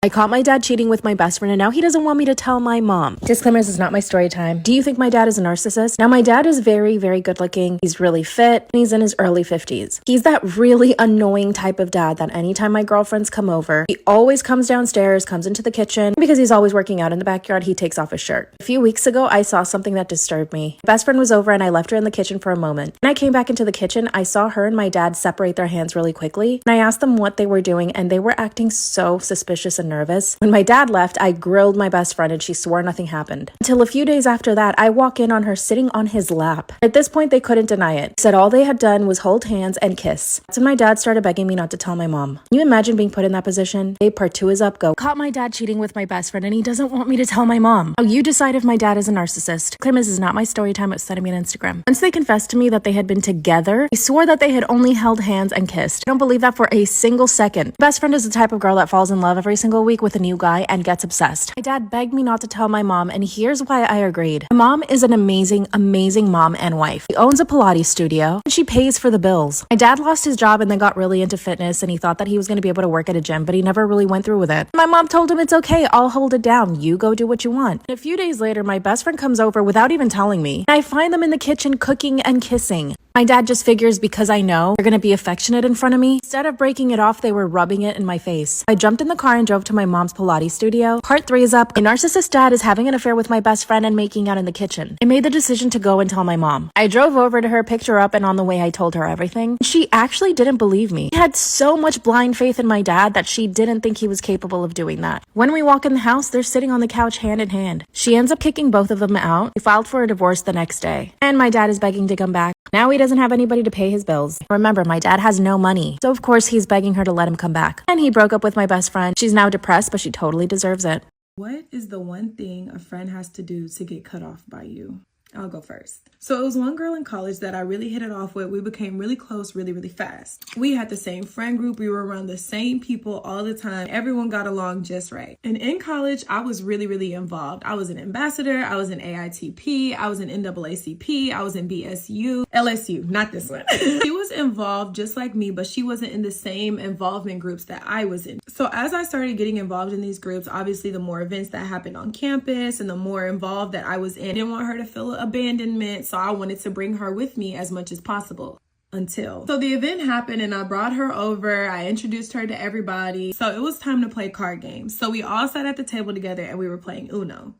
I caught my dad cheating with my best friend and now he doesn't want me to tell my mom. Disclaimer, this is not my story time. Do you think my dad is a narcissist? Now, my dad is very, very good looking. He's really fit and he's in his early 50s. He's that really annoying type of dad that anytime my girlfriends come over, he always comes downstairs, comes into the kitchen. Because he's always working out in the backyard, he takes off his shirt. A few weeks ago, I saw something that disturbed me. My best friend was over and I left her in the kitchen for a moment. When I came back into the kitchen, I saw her and my dad separate their hands really quickly. And I asked them what they were doing and they were acting so suspicious and nervous. When my dad left, I grilled my best friend and she swore nothing happened. Until a few days after that, I walk in on her sitting on his lap. At this point, they couldn't deny it. Said all they had done was hold hands and kiss. That's when my dad started begging me not to tell my mom. Can you imagine being put in that position? Babe, part 2 is up, go. Caught my dad cheating with my best friend and he doesn't want me to tell my mom. Now you decide if my dad is a narcissist. Claim this is not my story time, it's sending me on Instagram. Once they confessed to me that they had been together, they swore that they had only held hands and kissed. I don't believe that for a single second. My best friend is the type of girl that falls in love every single week with a new guy and gets obsessed. My dad begged me not to tell my mom, and here's why I agreed. My mom is an amazing, amazing mom and wife. She owns a Pilates studio, and she pays for the bills. My dad lost his job and then got really into fitness, and he thought that he was going to be able to work at a gym, but he never really went through with it. My mom told him, it's okay, I'll hold it down. You go do what you want. And a few days later, my best friend comes over without even telling me, and I find them in the kitchen cooking and kissing. My dad just figures because I know they're gonna be affectionate in front of me. Instead of breaking it off, they were rubbing it in my face. I jumped in the car and drove to my mom's Pilates studio. Part 3 is up. A narcissist dad is having an affair with my best friend and making out in the kitchen. I made the decision to go and tell my mom. I drove over to her, picked her up, and on the way I told her everything. She actually didn't believe me. She had so much blind faith in my dad that she didn't think he was capable of doing that. When we walk in the house, they're sitting on the couch hand in hand. She ends up kicking both of them out. We filed for a divorce the next day. And my dad is begging to come back. Now he doesn't have anybody to pay his bills. Remember, my dad has no money. So of course he's begging her to let him come back. And he broke up with my best friend. She's now depressed, but she totally deserves it. What is the one thing a friend has to do to get cut off by you? I'll go first. So it was one girl in college that I really hit it off with. We became really close really, really fast. We had the same friend group. We were around the same people all the time. Everyone got along just right. And in college, I was really, really involved. I was an ambassador. I was in AITP. I was in NAACP. I was in BSU. LSU, not this one. She was involved just like me, but she wasn't in the same involvement groups that I was in. So as I started getting involved in these groups, obviously the more events that happened on campus and the more involved that I was in, I didn't want her to feel abandonment, so I wanted to bring her with me as much as possible. So the event happened and I brought her over. I introduced her to everybody. So it was time to play card games. So we all sat at the table together and we were playing Uno.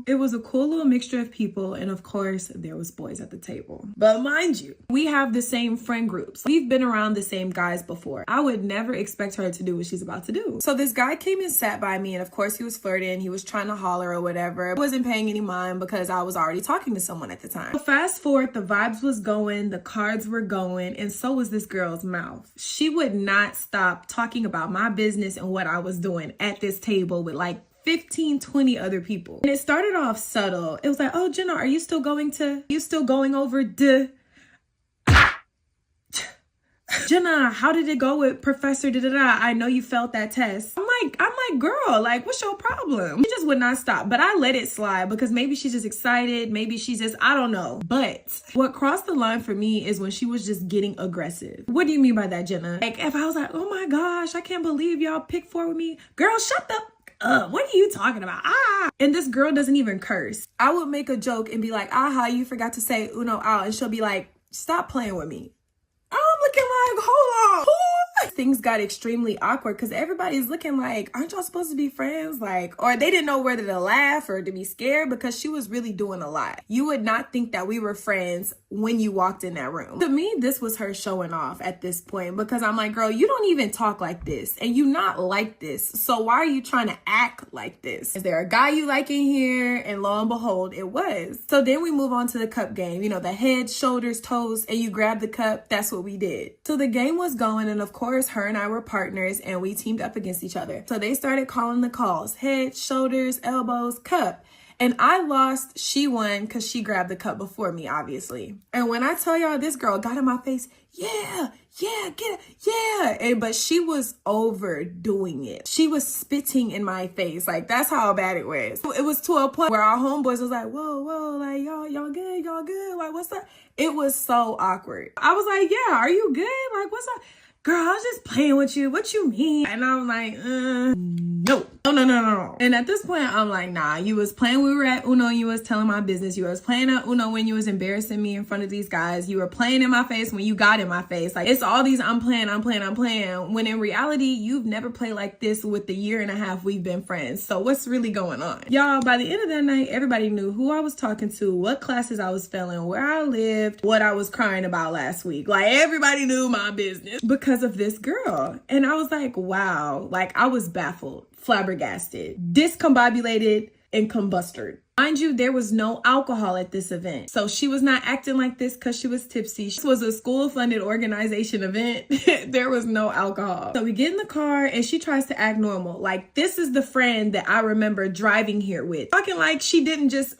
It was a cool little mixture of people. And of course, there was boys at the table. But mind you, we have the same friend groups. We've been around the same guys before. I would never expect her to do what she's about to do. So this guy came and sat by me and of course he was flirting. He was trying to holler or whatever. I wasn't paying any mind because I was already talking to someone at the time. So fast forward, the vibes was going. The cards were going, and so was this girl's mouth. She would not stop talking about my business and what I was doing at this table with like 15, 20 other people. And it started off subtle. It was like, oh, Jenna, are you still going over Jenna, how did it go with Professor da-da-da? I know you failed that test. I'm like, girl, like, what's your problem? She just would not stop, but I let it slide because maybe she's just excited. Maybe she's just, I don't know. But what crossed the line for me is when she was just getting aggressive. What do you mean by that, Jenna? Like, if I was like, oh my gosh, I can't believe y'all picked 4 with me. Girl, shut the what are you talking about? And this girl doesn't even curse. I would make a joke and be like, aha, you forgot to say uno out. And she'll be like, stop playing with me. I'm looking like, hold on. Things got extremely awkward because everybody's looking like, aren't y'all supposed to be friends? Like, or they didn't know whether to laugh or to be scared because she was really doing a lot. You would not think that we were friends when you walked in that room. To me, this was her showing off at this point because I'm like, girl, you don't even talk like this and you not like this. So why are you trying to act like this? Is there a guy you like in here? And lo and behold, it was. So then we move on to the cup game. You know, the head, shoulders, toes, and you grab the cup. That's what we did. So the game was going, and of course, her and I were partners and we teamed up against each other. So they started calling the calls: head, shoulders, elbows, cup. And I lost, she won because she grabbed the cup before me, obviously. And when I tell y'all, this girl got in my face, yeah, get it, yeah. But she was overdoing it. She was spitting in my face. Like, that's how bad it was. It was to a point where our homeboys was like, whoa, like, y'all good? Like, what's up? It was so awkward. I was like, yeah, are you good? Like, what's up? girl, I was just playing with you. What you mean? And I'm like, no. And at this point, I'm like, nah, you was playing. We were at Uno and you was telling my business. You was playing at Uno when you was embarrassing me in front of these guys. You were playing in my face when you got in my face. Like, it's all these I'm playing. When in reality, you've never played like this with the year and a half we've been friends. So what's really going on? Y'all, by the end of that night, everybody knew who I was talking to, what classes I was failing, where I lived, what I was crying about last week. Like, everybody knew my business because of this girl. And I was like, wow. Like, I was baffled, flabbergasted, discombobulated, and combusted. Mind you, there was no alcohol at this event. So she was not acting like this because she was tipsy. This was a school-funded organization event. There was no alcohol. So we get in the car and she tries to act normal. Like, this is the friend that I remember driving here with. Talking like she didn't just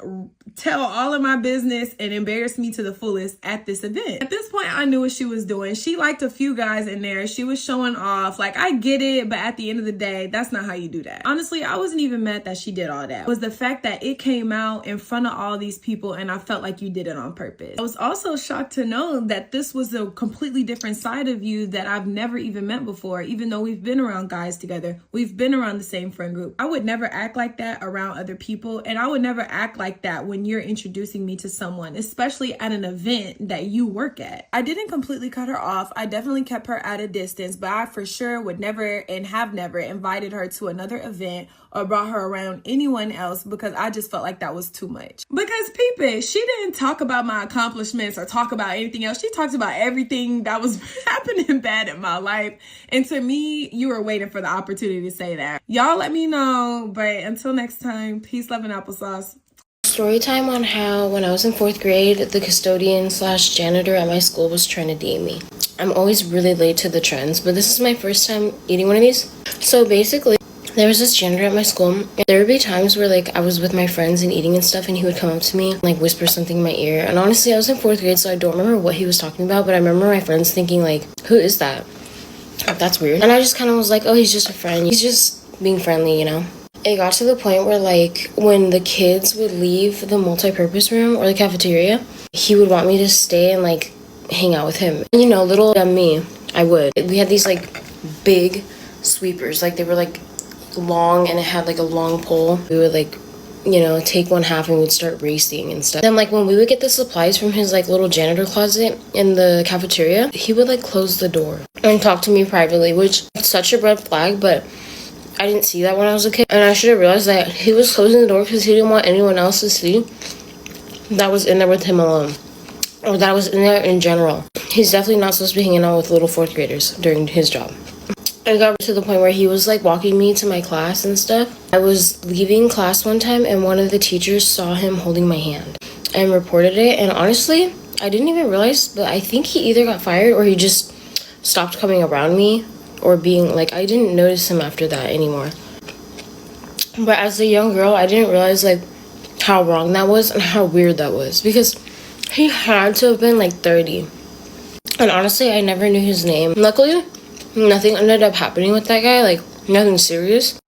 tell all of my business and embarrass me to the fullest at this event. At this point, I knew what she was doing. She liked a few guys in there. She was showing off. Like, I get it, but at the end of the day, that's not how you do that. Honestly, I wasn't even mad that she did all that. It was the fact that it came out in front of all these people and I felt like you did it on purpose. I was also shocked to know that this was a completely different side of you that I've never even met before. Even though we've been around guys together, we've been around the same friend group. I would never act like that around other people, and I would never act like that when you're introducing me to someone, especially at an event that you work at. I didn't completely cut her off. I definitely kept her at a distance, but I for sure would never and have never invited her to another event or brought her around anyone else because I just felt like that was too much. Because peep, she didn't talk about my accomplishments or talk about anything else. She talked about everything that was happening bad in my life. And to me, you were waiting for the opportunity to say that. Y'all let me know. But until next time, peace, love, and applesauce. Story time on how when I was in 4th grade, the custodian / janitor at my school was trying to DM me. I'm always really late to the trends, but this is my first time eating one of these. So basically, there was this janitor at my school, and there would be times where, like, I was with my friends and eating and stuff, and he would come up to me, like, whisper something in my ear. And honestly, I was in 4th grade, so I don't remember what he was talking about, but I remember my friends thinking, like, who is that? That's weird. And I just kind of was like, oh, he's just a friend. He's just being friendly, you know? It got to the point where, like, when the kids would leave the multi-purpose room or the cafeteria, he would want me to stay and, like, hang out with him. You know, little me, I would. We had these, like, big sweepers. Like, they were, like, long, and it had like a long pole. We would, like, you know, take one half and we'd start racing and stuff. Then, like, when we would get the supplies from his, like, little janitor closet in the cafeteria, he would, like, close the door and talk to me privately, which is such a red flag, but I didn't see that when I was a kid. And I should have realized that he was closing the door because he didn't want anyone else to see that was in there with him alone, or that was in there in general. He's definitely not supposed to be hanging out with little 4th graders during his job. I got to the point where he was, like, walking me to my class and stuff. I was leaving class one time, and one of the teachers saw him holding my hand and reported it. And honestly, I didn't even realize, but I think he either got fired or he just stopped coming around me or being, like, I didn't notice him after that anymore. But as a young girl, I didn't realize, like, how wrong that was and how weird that was, because he had to have been, like, 30. And honestly, I never knew his name. Luckily, nothing ended up happening with that guy, like, nothing serious.